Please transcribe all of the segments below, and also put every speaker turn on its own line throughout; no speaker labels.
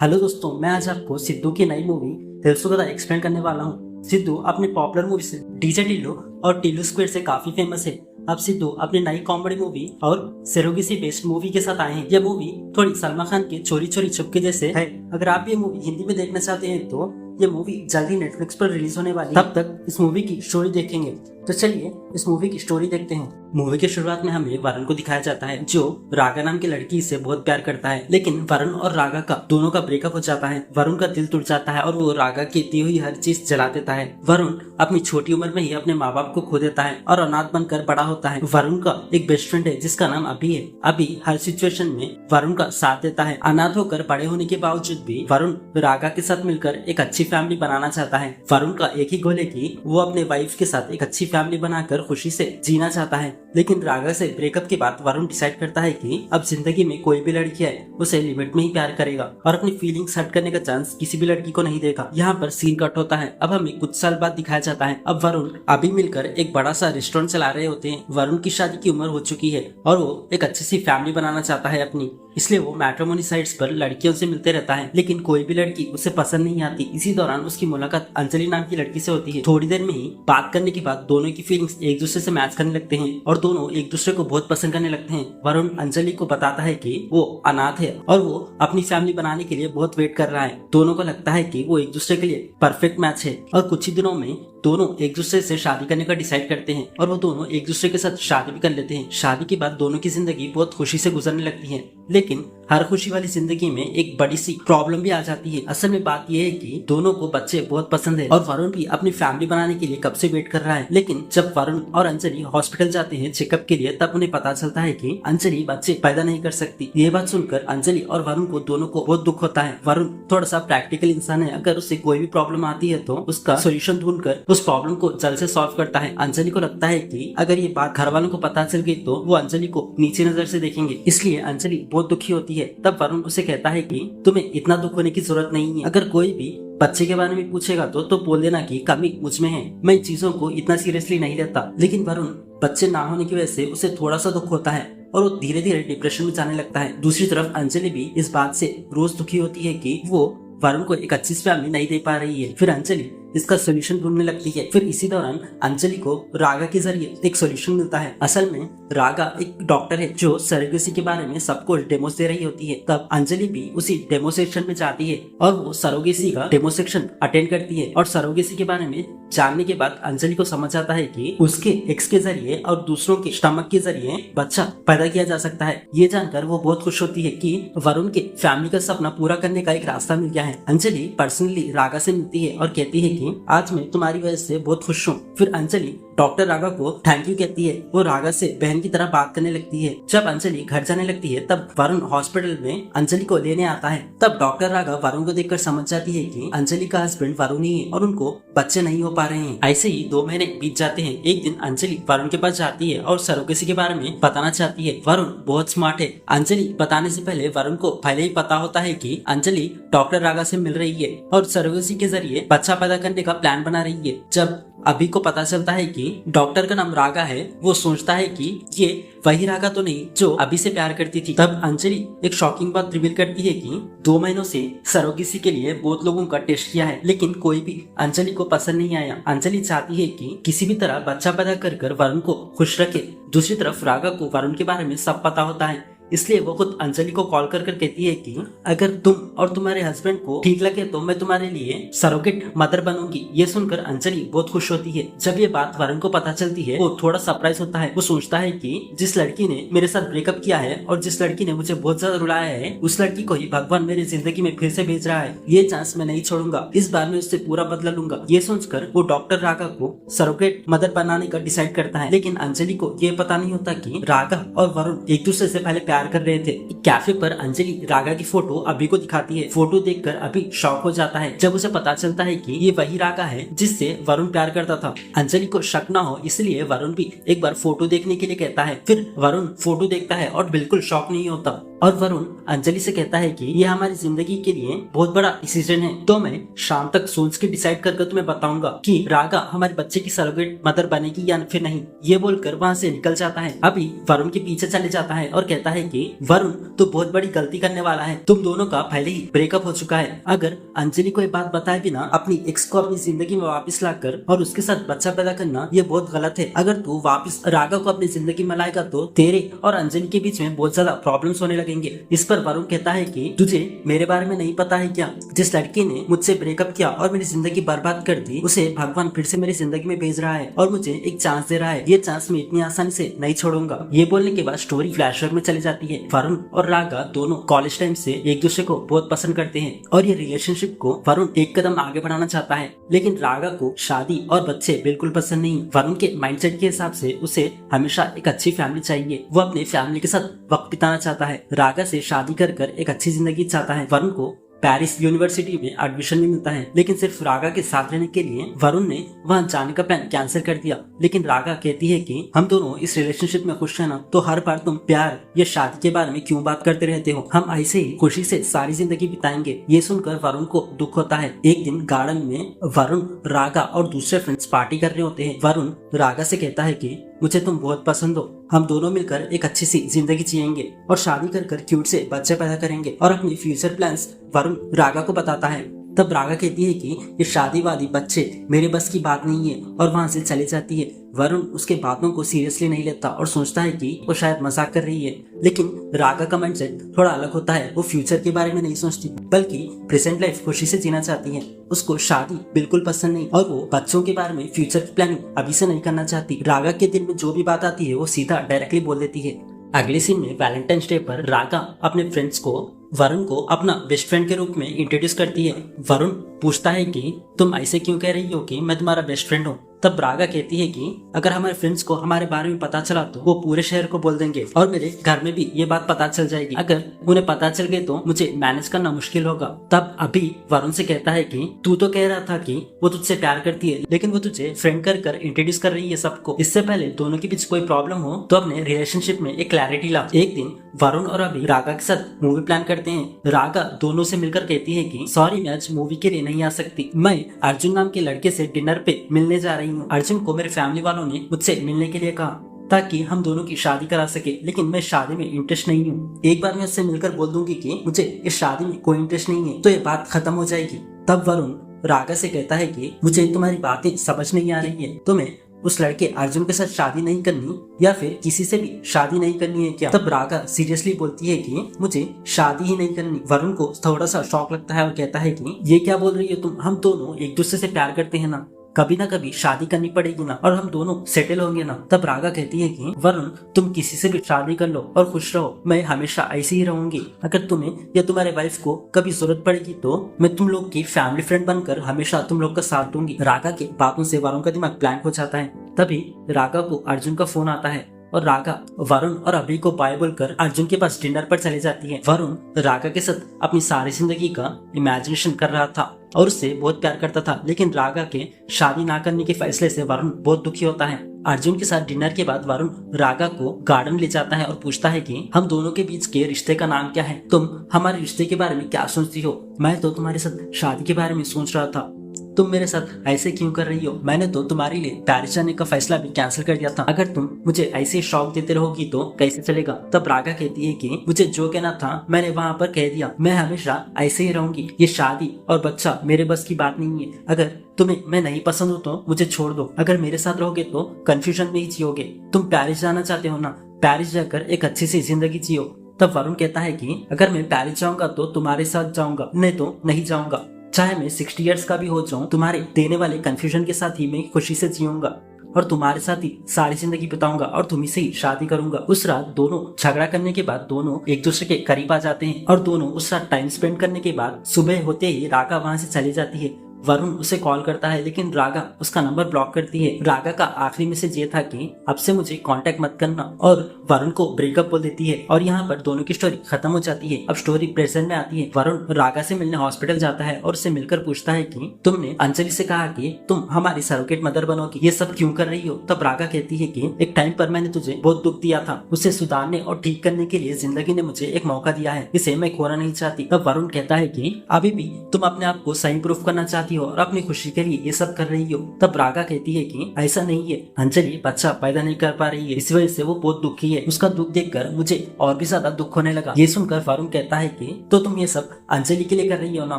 Hello दोस्तों, मैं आज आपको सिद्धू की नई मूवी दिलसुगदा एक्सप्लेन करने वाला हूँ। सिद्धू अपनी पॉपुलर मूवी से डीजे टिल्लू और टिल्लू स्क्वेड से काफी फेमस है। अब सिद्धू अपनी नई कॉमेडी मूवी और सेरोगेसी बेस्ड मूवी के साथ आए हैं। यह मूवी थोड़ी सलमान खान के चोरी चोरी चुपके जैसे है। अगर आप ये मूवी हिंदी में देखना चाहते हैं तो ये मूवी जल्दी नेटफ्लिक्स पर रिलीज होने वाली है। तब तक इस मूवी की स्टोरी देखेंगे। तो चलिए इस मूवी की स्टोरी देखते हैं। मूवी की शुरुआत में हमें वरुण को दिखाया जाता है जो रागा नाम की लड़की से बहुत प्यार करता है, लेकिन वरुण और रागा का दोनों का ब्रेकअप हो जाता है। वरुण का दिल टूट जाता है और वो रागा की दी हुई हर चीज जला देता है। वरुण अपनी छोटी उम्र में ही अपने माँ बाप को खो देता है और अनाथ बनकर बड़ा होता है। वरुण का एक बेस्ट फ्रेंड है जिसका नाम अभी है। अभी हर सिचुएशन में वरुण का साथ देता है। अनाथ होकर बड़े होने के बावजूद भी वरुण रागा के साथ मिलकर एक अच्छी फैमिली बनाना चाहता है। वरुण का एक ही गोल है कि वो अपने वाइफ के साथ एक अच्छी फैमिली बनाकर खुशी से जीना चाहता है। लेकिन रागा से ब्रेकअप के बाद वरुण डिसाइड करता है कि अब जिंदगी में कोई भी लड़की है उसे लिमिट में ही प्यार करेगा और अपनी फीलिंग्स हर्ट करने का चांस किसी भी लड़की को नहीं देगा। यहाँ पर सीन कट होता है। अब हमें कुछ साल बाद दिखाया जाता है। अब वरुण अभी मिलकर एक बड़ा सा रेस्टोरेंट चला रहे होते हैं। वरुण की शादी की उम्र हो चुकी है और वो एक अच्छी सी फैमिली बनाना चाहता है अपनी, इसलिए वो मैट्रिमोनी साइट्स पर लड़कियों से मिलते रहता है, लेकिन कोई भी लड़की उसे पसंद नहीं आती। इसी दौरान उसकी मुलाकात अंजलि नाम की लड़की से होती है। थोड़ी देर में ही बात करने के बाद दोनों की फीलिंग्स एक दूसरे से मैच करने लगते हैं और दोनों एक दूसरे को बहुत पसंद करने लगते हैं। वरुण अंजलि को बताता है कि वो अनाथ है और वो अपनी फैमिली बनाने के लिए बहुत वेट कर रहा है। दोनों को लगता है कि वो एक दूसरे के लिए परफेक्ट मैच है और कुछ ही दिनों में दोनों एक दूसरे से शादी करने का डिसाइड करते हैं और वो दोनों एक दूसरे के साथ शादी भी कर लेते हैं। शादी के बाद दोनों की जिंदगी बहुत खुशी से गुजरने लगती है, लेकिन हर खुशी वाली जिंदगी में एक बड़ी सी प्रॉब्लम भी आ जाती है। असल में बात यह है कि दोनों को बच्चे बहुत पसंद है और वरुण भी अपनी फैमिली बनाने के लिए कब से वेट कर रहा है। लेकिन जब वरुण और अंजलि हॉस्पिटल जाते हैं चेकअप के लिए, तब उन्हें पता चलता है कि अंजलि बच्चे पैदा नहीं कर सकती। ये बात सुनकर अंजलि और वरुण को दोनों को बहुत दुख होता है। वरुण थोड़ा सा प्रैक्टिकल इंसान है। अगर उसे कोई भी प्रॉब्लम आती है तो उसका सोल्यूशन ढूंढकर उस प्रॉब्लम को जल्द से सॉल्व करता है। अंजलि को लगता है कि अगर ये बात घर वालों को पता चल गई तो वो अंजलि को नीचे नजर से देखेंगे, इसलिए अंजलि बहुत दुखी होती है। तब वरुण उसे कहता है कि तुम्हें इतना दुख होने की जरूरत नहीं है। अगर कोई भी बच्चे के बारे में पूछेगा तो बोल देना कि कमी मुझ में है, मैं इन चीजों को इतना सीरियसली नहीं लेता। लेकिन वरुण बच्चे ना होने की वजह से उसे थोड़ा सा दुख होता है और वो धीरे धीरे डिप्रेशन में जाने लगता है। दूसरी तरफ अंजलि भी इस बात से रोज दुखी होती है कि वो वरुण को एक अच्छी फैमिली नहीं दे पा रही है। फिर अंजलि इसका सोल्यूशन ढूंढने लगती है। फिर इसी दौरान अंजलि को रागा के जरिए एक सोल्यूशन मिलता है। असल में रागा एक डॉक्टर है जो सरोगेसी के बारे में सबको डेमोस दे रही होती है। तब अंजलि भी उसी डेमो सेक्शन में जाती है और वो सरोगेसी का डेमो सेक्शन अटेंड करती है और सरोगेसी के बारे में जानने के बाद अंजलि को समझ आता है कि उसके एक्स के जरिए और दूसरों के स्टमक के जरिए बच्चा पैदा किया जा सकता है। ये जानकर वो बहुत खुश होती है कि वरुण के फैमिली का सपना पूरा करने का एक रास्ता मिल गया है। अंजलि पर्सनली रागा से मिलती है और कहती है कि आज मैं तुम्हारी वजह से बहुत खुश हूँ। फिर अंजलि डॉक्टर रागा को थैंक यू कहती है। वो रागा से बहन की तरह बात करने लगती है। जब अंजलि घर जाने लगती है तब वरुण हॉस्पिटल में अंजलि को लेने आता है। तब डॉक्टर रागा वरुण को देखकर समझ जाती है कि अंजलि का हस्बैंड वरुण ही है और उनको बच्चे नहीं हो पा रहे हैं। ऐसे ही 2 महीने बीत जाते हैं। एक दिन अंजलि वरुण के पास जाती है और सरोगेसी के बारे में बताना चाहती है। वरुण बहुत स्मार्ट है। अंजलि बताने से पहले वरुण को पहले ही पता होता है कि अंजलि डॉक्टर रागा से मिल रही है और सरोगेसी के जरिए बच्चा पैदा करने का प्लान बना रही है। जब अभी को पता चलता है कि डॉक्टर का नाम रागा है, वो सोचता है कि ये वही रागा तो नहीं जो अभी से प्यार करती थी। तब अंजलि एक शॉकिंग बात रिवील करती है कि 2 महीनों से सरोगेसी के लिए बहुत लोगों का टेस्ट किया है, लेकिन कोई भी अंजलि को पसंद नहीं आया। अंजलि चाहती है कि किसी भी तरह बच्चा पैदा कर वरुण को खुश रखे। दूसरी तरफ रागा को वरुण के बारे में सब पता होता है, इसलिए वो खुद अंजलि को कॉल कर कहती है कि अगर तुम और तुम्हारे हस्बैंड को ठीक लगे तो मैं तुम्हारे लिए सरोगेट मदर बनूंगी। ये सुनकर अंजलि बहुत खुश होती है। जब ये बात वरुण को पता चलती है वो थोड़ा सरप्राइज होता है। वो सोचता है कि जिस लड़की ने मेरे साथ ब्रेकअप किया है और जिस लड़की ने मुझे बहुत ज्यादा रुलाया है, उस लड़की को ही भगवान मेरी जिंदगी में फिर से भेज रहा है। ये चांस मैं नहीं छोड़ूंगा, इस बार मैं उससे पूरा बदला लूंगा। ये सोचकर वो डॉक्टर रागा को सरोगेट मदर बनाने का डिसाइड करता है। लेकिन अंजलि को ये पता नहीं होता कि रागा और वरुण एक दूसरे से पहले कर रहे थे। कैफे पर अंजलि रागा की फोटो अभी को दिखाती है। फोटो देखकर अभी शॉक हो जाता है जब उसे पता चलता है कि ये वही रागा है जिससे वरुण प्यार करता था। अंजलि को शक ना हो इसलिए वरुण भी एक बार फोटो देखने के लिए कहता है। फिर वरुण फोटो देखता है और बिल्कुल शॉक नहीं होता। और वरुण अंजलि से कहता है कि ये हमारी जिंदगी के लिए बहुत बड़ा डिसीजन है, तो मैं शाम तक सोच के डिसाइड करके तुम्हें बताऊंगा कि रागा हमारे बच्चे की सरोगेट मदर बनेगी या फिर नहीं। ये बोलकर वहाँ से निकल जाता है। अभी वरुण के पीछे चले जाता है और कहता है कि वरुण तो बहुत बड़ी गलती करने वाला है, तुम दोनों का पहले ही ब्रेकअप हो चुका है। अगर अंजलि को ये बात बताए बिना अपनी एक्स को अपनी जिंदगी में वापस लाकर और उसके साथ बच्चा पैदा करना ये बहुत गलत है। अगर तू वापस रागा को अपनी जिंदगी में लाएगा तो तेरे और अंजलि के बीच में बहुत ज्यादा प्रॉब्लम्स होने लगेंगे। इस पर वरुण कहता है कि तुझे मेरे बारे में नहीं पता है क्या, जिस लड़की ने मुझसे ब्रेकअप किया और मेरी जिंदगी बर्बाद कर दी उसे भगवान फिर से मेरी जिंदगी में भेज रहा है और मुझे एक चांस दे रहा है। ये चांस मैं इतनी आसानी से नहीं छोड़ूंगा। ये बोलने के बाद स्टोरी फ्लैशबैक में चली जाती है। वरुण और रागा दोनों कॉलेज टाइम से एक दूसरे को बहुत पसंद करते हैं और ये रिलेशनशिप को वरुण एक कदम आगे बढ़ाना चाहता है, लेकिन रागा को शादी और बच्चे बिल्कुल पसंद नहीं। वरुण के माइंडसेट के हिसाब से उसे हमेशा एक अच्छी फैमिली चाहिए। वो अपने फैमिली के साथ वक्त बिताना चाहता है, रागा से शादी कर एक अच्छी जिंदगी चाहता है। वरुण को पेरिस यूनिवर्सिटी में एडमिशन नहीं मिलता है, लेकिन सिर्फ रागा के साथ रहने के लिए वरुण ने वहां जाने का प्लान कैंसिल कर दिया। लेकिन रागा कहती है कि हम दोनों इस रिलेशनशिप में खुश है ना, तो हर बार तुम प्यार या शादी के बारे में क्यों बात करते रहते हो, हम ऐसे ही खुशी से सारी जिंदगी बिताएंगे। ये सुनकर वरुण को दुख होता है। एक दिन गार्डन में वरुण, रागा और दूसरे फ्रेंड्स पार्टी कर रहे होते हैं। वरुण रागा से कहता है कि मुझे तुम बहुत पसंद हो, हम दोनों मिलकर एक अच्छी सी जिंदगी जिएंगे और शादी कर क्यूट से बच्चे पैदा करेंगे और अपनी फ्यूचर प्लान्स वरुण रागा को बताता है। तब रागा कहती है कि ये शादी वादी बच्चे मेरे बस की बात नहीं है और वहाँ से चली जाती है। वरुण उसके बातों को सीरियसली नहीं लेता और सोचता है कि वो शायद मजाक कर रही है, लेकिन रागा का माइंडसेट थोड़ा अलग होता है। वो फ्यूचर के बारे में नहीं सोचती बल्कि प्रेजेंट लाइफ खुशी से जीना चाहती है। उसको शादी बिल्कुल पसंद नहीं और वो बच्चों के बारे में फ्यूचर की प्लानिंग अभी से नहीं करना चाहती। रागा के दिल में जो भी बात आती है वो सीधा डायरेक्टली बोल देती है। अगले सीन में वैलेंटाइंस डे पर रागा अपने फ्रेंड्स को वरुण को अपना बेस्ट फ्रेंड के रूप में इंट्रोड्यूस करती है। वरुण पूछता है कि तुम ऐसे क्यों कह रही हो कि मैं तुम्हारा बेस्ट फ्रेंड हूँ। तब रागा कहती है कि अगर हमारे फ्रेंड्स को हमारे बारे में पता चला तो वो पूरे शहर को बोल देंगे और मेरे घर में भी ये बात पता चल जाएगी। अगर उन्हें पता चल गई तो मुझे मैनेज करना मुश्किल होगा। तब अभी वरुण से कहता है कि तू तो कह रहा था कि वो तुझसे प्यार करती है, लेकिन वो तुझे फ्रेंड कर इंट्रोड्यूस कर रही है सबको। इससे पहले दोनों के बीच कोई प्रॉब्लम हो तो अपने रिलेशनशिप में एक क्लैरिटी ला। एक दिन वरुण और अभी रागा के साथ मूवी प्लान करते हैं। रागा दोनों से मिलकर कहती है कि सॉरी मैं आज मूवी के लिए नहीं आ सकती, मैं अर्जुन नाम के लड़के से डिनर पे मिलने जा रही हूँ। अर्जुन को मेरे फैमिली वालों ने मुझसे मिलने के लिए कहा ताकि हम दोनों की शादी करा सके, लेकिन मैं शादी में इंटरेस्ट नहीं हूँ। एक बार मैं उससे मिलकर बोल दूंगी कि मुझे इस शादी में कोई इंटरेस्ट नहीं है तो ये बात खत्म हो जाएगी। तब वरुण रागा से कहता है कि मुझे तुम्हारी बातें समझ नहीं आ रही है, तुम्हें उस लड़के अर्जुन के साथ शादी नहीं करनी या फिर किसी से भी शादी नहीं करनी है क्या। तब रागा सीरियसली बोलती है कि मुझे शादी ही नहीं करनी। वरुण को थोड़ा सा शॉक लगता है और कहता है कि ये क्या बोल रही हो तुम, हम दोनों एक दूसरे से प्यार करते हैं ना, कभी ना कभी शादी करनी पड़ेगी ना और हम दोनों सेटल होंगे ना। तब रागा कहती है कि वरुण तुम किसी से भी शादी कर लो और खुश रहो, मैं हमेशा ऐसे ही रहूंगी। अगर तुम्हें या तुम्हारे वाइफ को कभी जरूरत पड़ेगी तो मैं तुम लोग की फैमिली फ्रेंड बनकर हमेशा तुम लोग का साथ दूंगी। रागा के बातों से वरुण का दिमाग ब्लैंक हो जाता है। तभी रागा को अर्जुन का फोन आता है और रागा वरुण और अभी को बाय बोलकर अर्जुन के पास डिनर पर चली जाती है। वरुण रागा के साथ अपनी सारी जिंदगी का इमेजिनेशन कर रहा था और उससे बहुत प्यार करता था, लेकिन रागा के शादी ना करने के फैसले से वरुण बहुत दुखी होता है। अर्जुन के साथ डिनर के बाद वरुण रागा को गार्डन ले जाता है और पूछता है कि हम दोनों के बीच के रिश्ते का नाम क्या है, तुम हमारे रिश्ते के बारे में क्या सोचती हो। मैं तो तुम्हारे साथ शादी के बारे में सोच रहा था, तुम मेरे साथ ऐसे क्यों कर रही हो। मैंने तो तुम्हारे लिए पेरिस जाने का फैसला भी कैंसिल कर दिया था, अगर तुम मुझे ऐसे शौक देते रहोगी तो कैसे चलेगा। तब रागा कहती है कि मुझे जो कहना था मैंने वहाँ पर कह दिया, मैं हमेशा ऐसे ही रहूंगी, ये शादी और बच्चा मेरे बस की बात नहीं है। अगर तुम्हें मैं नहीं पसंद हूँ तो मुझे छोड़ दो, अगर मेरे साथ रहोगे तो कंफ्यूजन में ही जियोगे। तुम पेरिस जाना चाहते हो ना, पेरिस जाकर एक अच्छी सी जिंदगी जियो। तब वरुण कहता है कि अगर मैं पेरिस जाऊंगा तो तुम्हारे साथ जाऊंगा, नहीं तो नहीं जाऊंगा, चाहे मैं 60 इयर्स का भी हो जाऊं, तुम्हारे देने वाले कंफ्यूजन के साथ ही मैं खुशी से जीऊंगा और तुम्हारे साथ ही सारी जिंदगी बिताऊंगा और तुम्ही से ही शादी करूंगा। उस रात दोनों झगड़ा करने के बाद दोनों एक दूसरे के करीब आ जाते हैं और दोनों उस रात टाइम स्पेंड करने के बाद सुबह होते ही रागा वहाँ से चली जाती है। वरुण उसे कॉल करता है लेकिन रागा उसका नंबर ब्लॉक करती है। रागा का आखिरी मैसेज ये था कि अब से मुझे कांटेक्ट मत करना, और वरुण को ब्रेकअप बोल देती है और यहाँ पर दोनों की स्टोरी खत्म हो जाती है। अब स्टोरी प्रेजेंट में आती है। वरुण रागा से मिलने हॉस्पिटल जाता है और उससे मिलकर पूछता है कि तुमने अंजलि से कहा कि तुम हमारी सरोगेट मदर बनोगी, ये सब क्यों कर रही हो? तब रागा कहती है कि एक टाइम पर मैंने तुझे बहुत दुख दिया था, उसे सुधारने और ठीक करने के लिए जिंदगी ने मुझे एक मौका दिया है, इसे मैं खोना नहीं चाहती। तब वरुण कहता है कि अभी भी तुम अपने आप को सही प्रूफ करना चाहती हो और अपनी खुशी के लिए ये सब कर रही हो। तब रागा कहती है कि ऐसा नहीं है, अंजलि बच्चा पैदा नहीं कर पा रही है, इस वजह से वो बहुत दुखी है। उसका दुख देखकर मुझे और भी ज्यादा दुख होने लगा। ये सुनकर वरुण कहता है कि तो तुम ये सब अंजलि के लिए कर रही हो ना?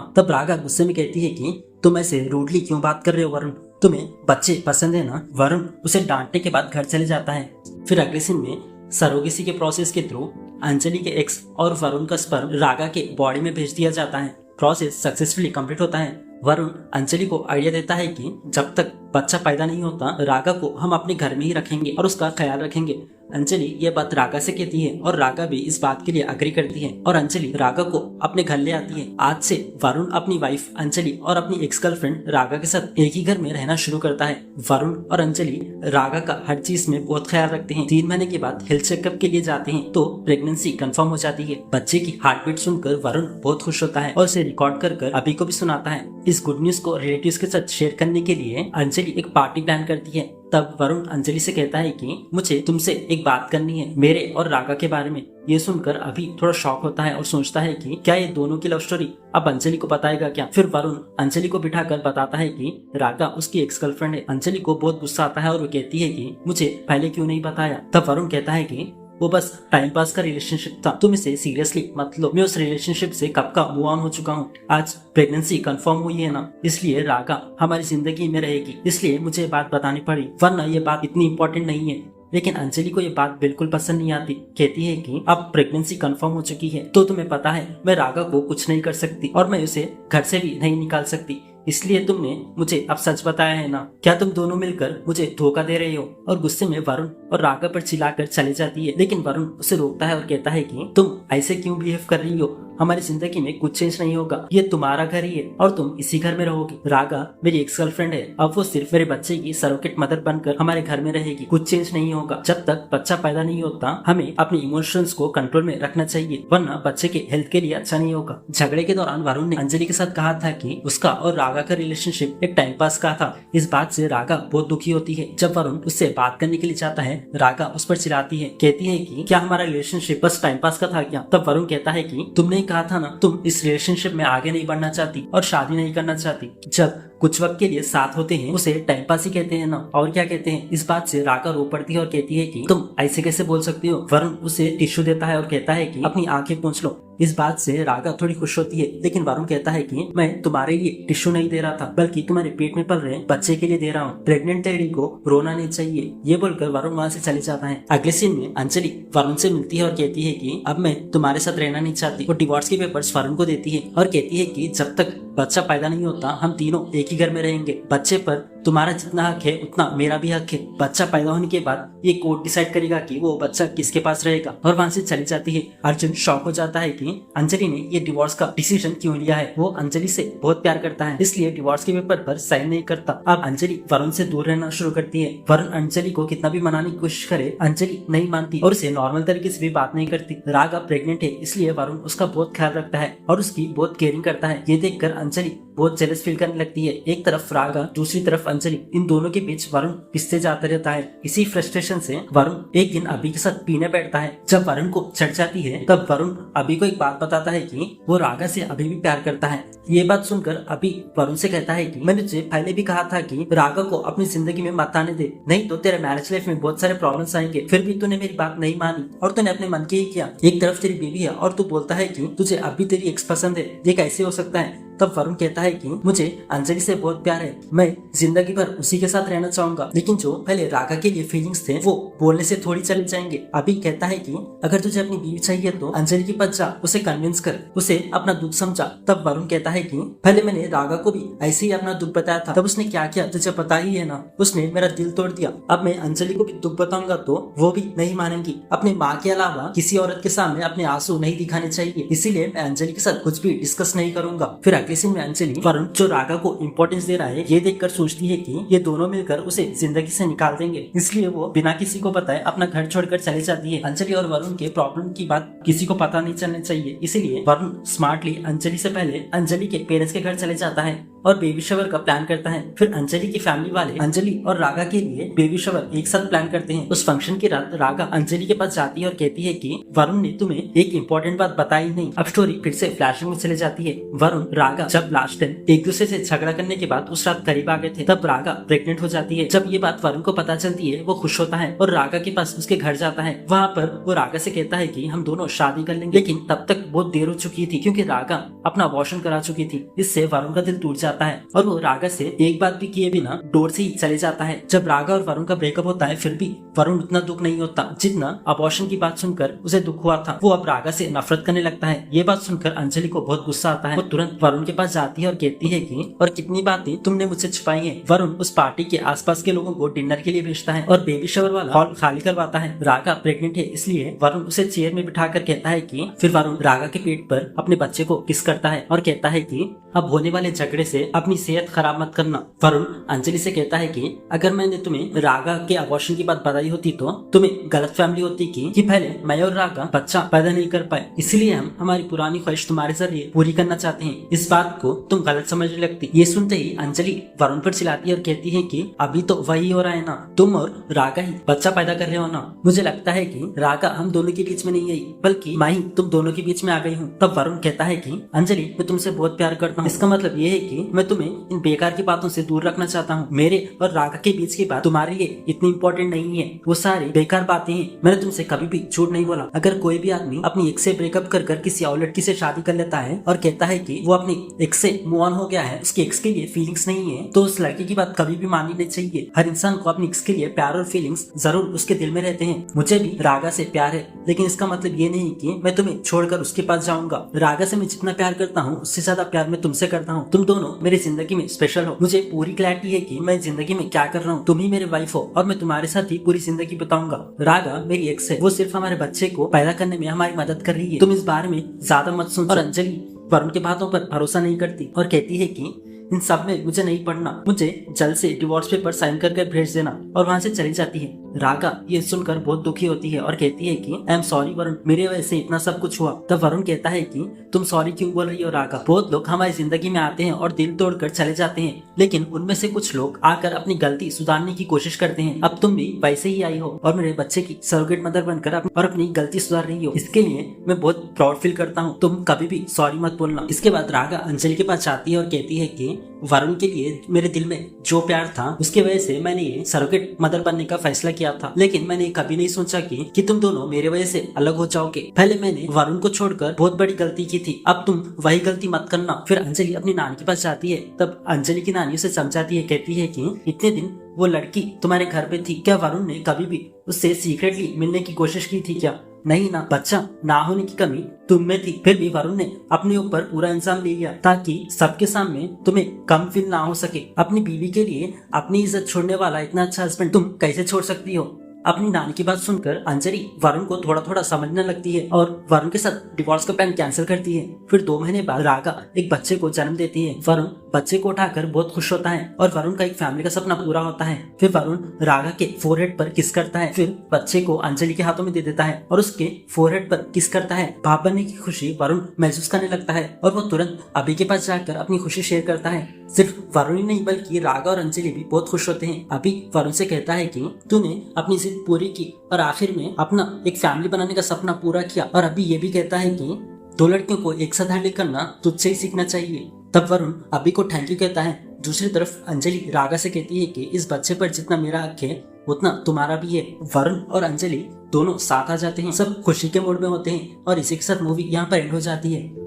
तब रागा गुस्से में कहती है कि तुम ऐसे रूडली क्यों बात कर रहे हो वरुण, तुम्हें बच्चे पसंद है ना? वरुण उसे डांटने के बाद घर चले जाता है। फिर अगले सीन में सरोगेसी के प्रोसेस के थ्रू अंजलि के एक्स और वरुण का स्पर्म रागा के बॉडी में भेज दिया जाता है। प्रोसेस सक्सेसफुली कंप्लीट होता है। वरुण अंजलि को आइडिया देता है कि जब तक बच्चा पैदा नहीं होता रागा को हम अपने घर में ही रखेंगे और उसका ख्याल रखेंगे। अंजलि ये बात रागा से कहती है और रागा भी इस बात के लिए अग्री करती है और अंजलि रागा को अपने घर ले आती है। आज से वरुण अपनी वाइफ अंजलि और अपनी एक्स गर्लफ्रेंड रागा के साथ एक ही घर में रहना शुरू करता है। वरुण और अंजलि रागा का हर चीज में बहुत ख्याल रखते हैं। 3 महीने के बाद हेल्थ चेकअप के लिए जाते हैं तो प्रेगनेंसी कंफर्म हो जाती है। बच्चे की हार्ट बीट सुनकर वरुण बहुत खुश होता है और उसे रिकॉर्ड कर अभी को भी सुनाता है। इस गुड न्यूज को रिलेटिव्स के साथ शेयर करने के लिए अंजलि एक पार्टी प्लान करती है। तब वरुण अंजलि से कहता है कि मुझे तुमसे एक बात करनी है, मेरे और रागा के बारे में। ये सुनकर अभी थोड़ा शॉक होता है और सोचता है कि क्या ये दोनों की लव स्टोरी अब अंजलि को बताएगा क्या? फिर वरुण अंजलि को बिठाकर बताता है कि रागा उसकी एक्स गर्लफ्रेंड है। अंजलि को बहुत गुस्सा आता है और वो कहती है कि मुझे पहले क्यों नहीं बताया? तब वरुण कहता है कि वो बस टाइम पास का रिलेशनशिप था, तुम इसे सीरियसली मत लो। मैं उस रिलेशनशिप से कब का मूव ऑन हो चुका हूँ। आज प्रेगनेंसी कंफर्म हुई है ना, इसलिए रागा हमारी जिंदगी में रहेगी, इसलिए मुझे बात बतानी पड़ी, वरना ये बात इतनी इम्पोर्टेंट नहीं है। लेकिन अंजलि को ये बात बिल्कुल पसंद नहीं आती। कहती है कि अब प्रेगनेंसी कंफर्म हो चुकी है तो तुम्हें पता है मैं रागा को कुछ नहीं कर सकती और मैं उसे घर से भी नहीं निकाल सकती, इसलिए तुमने मुझे अब सच बताया है ना? क्या तुम दोनों मिलकर मुझे धोखा दे रहे हो? और गुस्से में वरुण और रागा पर चिल्लाकर चली जाती है। लेकिन वरुण उसे रोकता है और कहता है कि तुम ऐसे क्यों बिहेव कर रही हो? हमारी जिंदगी में कुछ चेंज नहीं होगा, ये तुम्हारा घर ही है और तुम इसी घर में रहोगी। रागा मेरी एक्स गर्लफ्रेंड है, अब वो सिर्फ मेरे बच्चे की सरोगेट मदर बनकर हमारे घर में रहेगी, कुछ चेंज नहीं होगा। जब तक बच्चा पैदा नहीं होता हमें अपने इमोशंस को कंट्रोल में रखना चाहिए, वरना बच्चे के हेल्थ के लिए अच्छा नहीं होगा। झगड़े के दौरान वरुण ने अंजलि के साथ कहा था कि उसका और रागा का रिलेशनशिप एक टाइम पास का था। इस बात से रागा बहुत दुखी होती है। जब वरुण उससे बात करने के लिए जाता है रागा उस पर चिल्लाती है, कहती है कि क्या हमारा रिलेशनशिप बस टाइम पास का था क्या? तब वरुण कहता है कि तुमने कहा था ना तुम इस रिलेशनशिप में आगे नहीं बढ़ना चाहती और शादी नहीं करना चाहती। जब कुछ वक्त के लिए साथ होते हैं उसे टाइम पास ही कहते हैं ना, और क्या कहते हैं? इस बात से रागा रो पड़ती है और कहती है कि तुम ऐसे कैसे बोल सकती हो? वरुण उसे टिश्यू देता है और कहता है कि अपनी आंखें पोंछ लो। इस बात से रागा थोड़ी खुश होती है, लेकिन वरुण कहता है कि मैं तुम्हारे लिए टिश्यू नहीं दे रहा था, बल्कि तुम्हारे पेट में पल रहे बच्चे के लिए दे रहा हूँ। प्रेग्नेंट लेडी को रोना नहीं चाहिए। ये बोलकर वरुण वहाँ से चले जाता है। अगले सीन में अंजलि वरुण से मिलती है और कहती है कि अब मैं तुम्हारे साथ रहना नहीं चाहती। वो डिवोर्स के पेपर्स वरुण को देती है और कहती है कि जब तक बच्चा पैदा नहीं होता हम तीनों एक ही घर में रहेंगे। बच्चे पर तुम्हारा जितना हक है उतना मेरा भी हक है। बच्चा पैदा होने के बाद ये कोर्ट डिसाइड करेगा कि वो बच्चा किसके पास रहेगा। और वहां से चली जाती है। अर्जुन शॉक हो जाता है कि अंजलि ने ये डिवोर्स का डिसीजन क्यों लिया है। वो अंजलि से बहुत प्यार करता है, इसलिए डिवोर्स के पेपर पर साइन नहीं करता। अब अंजलि वरुण से दूर रहना शुरू करती है। वरुण अंजलि को कितना भी मनाने की कोशिश करे, अंजलि नहीं मानती और उसे नॉर्मल तरीके से भी बात नहीं करती। रागा प्रेग्नेंट है, इसलिए वरुण उसका बहुत ख्याल रखता है और उसकी बहुत केयरिंग करता है। ये देखकर अंजलि बहुत जेलस फील करने लगती है। एक तरफ रागा, दूसरी तरफ अंजलि, इन दोनों के बीच वरुण पिसते जाता रहता है। इसी फ्रस्ट्रेशन से वरुण एक दिन अभी के साथ पीने बैठता है। जब वरुण को चढ़ जाती है तब वरुण अभी को एक बात बताता है कि वो रागा से अभी भी प्यार करता है। ये बात सुनकर अभी वरुण से कहता है कि मैंने तुझे पहले भी कहा था कि रागा को अपनी जिंदगी में मत आने दे, नहीं तो तेरे मैरिज लाइफ में बहुत सारे प्रॉब्लम्स आएंगे। फिर भी तूने मेरी बात नहीं मानी और तूने अपने मन की ही किया। एक तरफ तेरी बीवी है और तू बोलता है कि तुझे अभी तेरी एक्स पसंद है, ये कैसे हो सकता है। तब वरुण कहता है कि मुझे अंजलि से बहुत प्यार है, मैं जिंदगी भर उसी के साथ रहना चाहूंगा, लेकिन जो पहले रागा के लिए फीलिंग्स थे वो बोलने से थोड़ी चले जाएंगे। अभी कहता है कि अगर तुझे अपनी बीवी चाहिए तो अंजलि के पास जा, उसे कन्विंस कर, उसे अपना दुख समझा। तब वरुण कहता है कि पहले मैंने रागा को भी ऐसे ही अपना दुख बताया था, तब उसने क्या किया तुझे पता ही है ना, उसने मेरा दिल तोड़ दिया। अब मैं अंजलि को भी दुख बताऊंगा तो वो भी नहीं मानेंगी। अपनी माँ के अलावा किसी औरत के सामने अपने आंसू नहीं दिखाने चाहिए, इसीलिए मैं अंजलि के साथ कुछ भी डिस्कस नहीं करूंगा। फिर अगले सीन में अंजलि वरुण जो रागा को इम्पोर्टेंस दे रहा है ये देखकर सोचती है कि ये दोनों मिलकर उसे जिंदगी से निकाल देंगे, इसलिए वो बिना किसी को बताए अपना घर छोड़कर चले जाती है। अंजलि और वरुण के प्रॉब्लम की बात किसी को पता नहीं चलनी चाहिए, इसलिए वरुण स्मार्टली अंजलि से पहले अंजलि के पेरेंट्स के घर चले जाता है और बेबी शावर का प्लान करता है। फिर अंजलि की फैमिली वाले अंजलि और रागा के लिए बेबी शावर एक साथ प्लान करते हैं। उस फंक्शन की रात रागा अंजलि के पास जाती है और कहती है कि वरुण ने तुम्हें एक इम्पोर्टेंट बात बताई नहीं। अब स्टोरी फिर से फ्लैशिंग में चले जाती है। वरुण रागा जब लास्ट टाइम एक दूसरे से झगड़ा करने के बाद उस रात करीब आ गए थे, तब रागा प्रेग्नेंट हो जाती है। जब ये बात वरुण को पता चलती है वो खुश होता है और रागा के पास उसके घर जाता है। वहाँ पर वो रागा से कहता है कि हम दोनों शादी कर लेंगे, लेकिन तब तक बहुत देर हो चुकी थी क्योंकि रागा अपना अबॉर्शन करा चुकी थी। इससे वरुण का दिल टूट जाता है और वो रागा से एक बात भी किए बिना डोर से ही चले जाता है। जब रागा और वरुण का ब्रेकअप होता है फिर भी वरुण उतना दुख नहीं होता जितना अबॉर्शन की बात सुनकर उसे दुख हुआ था। वो अब रागा से नफरत करने लगता है। ये बात सुनकर अंजलि को बहुत गुस्सा आता है। वो तुरंत वरुण के पास जाती है और कहती है कि और कितनी बातें तुमने मुझसे छुपाई हैं। वरुण उस पार्टी के आसपास के लोगों को डिनर के लिए भेजता है और बेबी शावर वाला हॉल खाली करवाता है। रागा प्रेग्नेंट है इसलिए वरुण उसे चेयर में बिठाकर कहता है कि फिर वरुण रागा के पेट पर अपने बच्चे को किस करता है और कहता है कि अब होने वाले झगड़े से अपनी सेहत खराब मत करना। वरुण अंजलि से कहता है कि अगर मैंने तुम्हें रागा के अबॉर्शन की बात बताई होती तो तुम्हें गलत फैमिली होती कि पहले मैं और रागा बच्चा पैदा नहीं कर पाए, इसलिए हम हमारी पुरानी ख्वाहिश तुम्हारे जरिए पूरी करना चाहते हैं। इस बात को तुम गलत समझने लगती। ये सुनते ही अंजलि वरुण पर चिल्लाती है और कहती है कि अभी तो वही हो रहा है ना, तुम और रागा ही बच्चा पैदा कर रहे हो ना। मुझे लगता है कि रागा हम दोनों के बीच में नहीं आई बल्कि मैं ही तुम दोनों के बीच में आ गई हूँ। तब वरुण कहता है कि अंजलि मैं तुमसे बहुत प्यार करता हूँ, इसका मतलब ये है कि मैं तुम्हें इन बेकार की बातों से दूर रखना चाहता हूँ। मेरे और रागा के बीच की बात तुम्हारे लिए इतनी इम्पोर्टेंट नहीं है, वो सारी बेकार बातें हैं। मैंने तुमसे कभी भी झूठ नहीं बोला। अगर कोई भी आदमी अपनी एक्स से ब्रेकअप कर किसी और लड़की से शादी कर लेता है और कहता है कि वो अपनी एक्स से मूव ऑन हो गया है, उसकी एक्स के लिए फीलिंग्स नहीं है, तो उस लड़की की बात कभी भी माननी नहीं चाहिए। हर इंसान को अपनी एक्स के लिए प्यार और फीलिंग्स जरूर उसके दिल में रहते हैं। मुझे भी रागा से प्यार है, लेकिन इसका मतलब ये नहीं कि मैं तुम्हें छोड़कर उसके पास जाऊंगा। रागा से मैं जितना प्यार करता हूँ उससे ज्यादा प्यार मैं तुमसे करता हूँ। तुम दोनों मेरी जिंदगी में स्पेशल हो। मुझे पूरी क्लैरिटी है कि मैं जिंदगी में क्या कर रहा हूँ। तुम ही मेरे वाइफ हो और मैं तुम्हारे साथ ही पूरी जिंदगी बताऊंगा। रागा मेरी एक्स है, वो सिर्फ हमारे बच्चे को पैदा करने में हमारी मदद कर रही है। तुम इस बारे में ज्यादा मत सोचो। और अंजलि वरुण के बातों पर भरोसा नहीं करती और कहती है कि इन सब में मुझे नहीं पढ़ना, मुझे जल्द से डिवोर्स पेपर साइन कर भेज देना, और वहाँ से चली जाती है। रागा ये सुनकर बहुत दुखी होती है और कहती है कि आई एम सॉरी वरुण, मेरे वजह से इतना सब कुछ हुआ। तब वरुण कहता है कि तुम सॉरी क्यों बोल रही हो रागा, बहुत लोग हमारी जिंदगी में आते हैं और दिल तोड़कर चले जाते हैं, लेकिन उनमें से कुछ लोग आकर अपनी गलती सुधारने की कोशिश करते हैं। अब तुम भी वैसे ही आई हो और मेरे बच्चे की सरोगेट मदर बनकर अपनी गलती सुधार रही हो, इसके लिए मैं बहुत प्राउड फील करता हूँ। तुम कभी भी सॉरी मत बोलना। इसके बाद रागा अंजलि के पास जाती है और कहती है कि वरुण के लिए मेरे दिल में जो प्यार था उसकी वजह से मैंने ये सरोगेट मदर बनने का फैसला किया था, लेकिन मैंने कभी नहीं सोचा कि तुम दोनों मेरे वजह से अलग हो जाओगे। पहले मैंने वरुण को छोड़कर बहुत बड़ी गलती की थी, अब तुम वही गलती मत करना। फिर अंजलि अपनी नानी के पास जाती है। तब अंजलि की नानी उसे समझाती है, कहती है कि इतने दिन वो लड़की तुम्हारे घर पे थी, क्या वरुण ने कभी भी उससे सीक्रेटली मिलने की कोशिश की थी क्या? नहीं ना, बच्चा ना होने की कमी तुम में थी। फिर भी वरुण ने अपने ऊपर पूरा इंसान ले लिया ताकि सबके सामने तुम्हें कम फील ना हो सके। अपनी बीवी के लिए अपनी इज्जत छोड़ने वाला इतना अच्छा हस्बैंड तुम कैसे छोड़ सकती हो? अपनी नानी की बात सुनकर अंजलि वरुण को थोड़ा थोड़ा समझने लगती है और वरुण के साथ डिवोर्स का प्लान कैंसिल करती है। फिर 2 महीने बाद रागा एक बच्चे को जन्म देती है। वरुण बच्चे को उठाकर बहुत खुश होता है और वरुण का एक फैमिली का सपना पूरा होता है। फिर वरुण रागा के फोरहेड पर किस करता है, फिर बच्चे को अंजलि के हाथों में दे देता है और उसके फोरहेड पर किस करता है। बाप बनने की खुशी वरुण महसूस करने लगता है और वो तुरंत अभी के पास जाकर अपनी खुशी शेयर करता है। सिर्फ वरुण ही नहीं बल्कि रागा और अंजलि भी बहुत खुश होते हैं। अभी वरुण से कहता है कि तूने अपनी जिद पूरी की और आखिर में अपना एक फैमिली बनाने का सपना पूरा किया, और अभी ये भी कहता है कि 2 लड़कियों को एक साथ हैंडल करना तुझसे ही सीखना चाहिए। तब वरुण अभी को थैंक यू कहता है। दूसरी तरफ अंजलि रागा से कहती है कि इस बच्चे पर जितना मेरा हक है उतना तुम्हारा भी है। वरुण और अंजलि दोनों साथ आ जाते हैं, सब खुशी के मूड में होते हैं और इसी के साथ मूवी यहाँ पर एंड हो जाती है।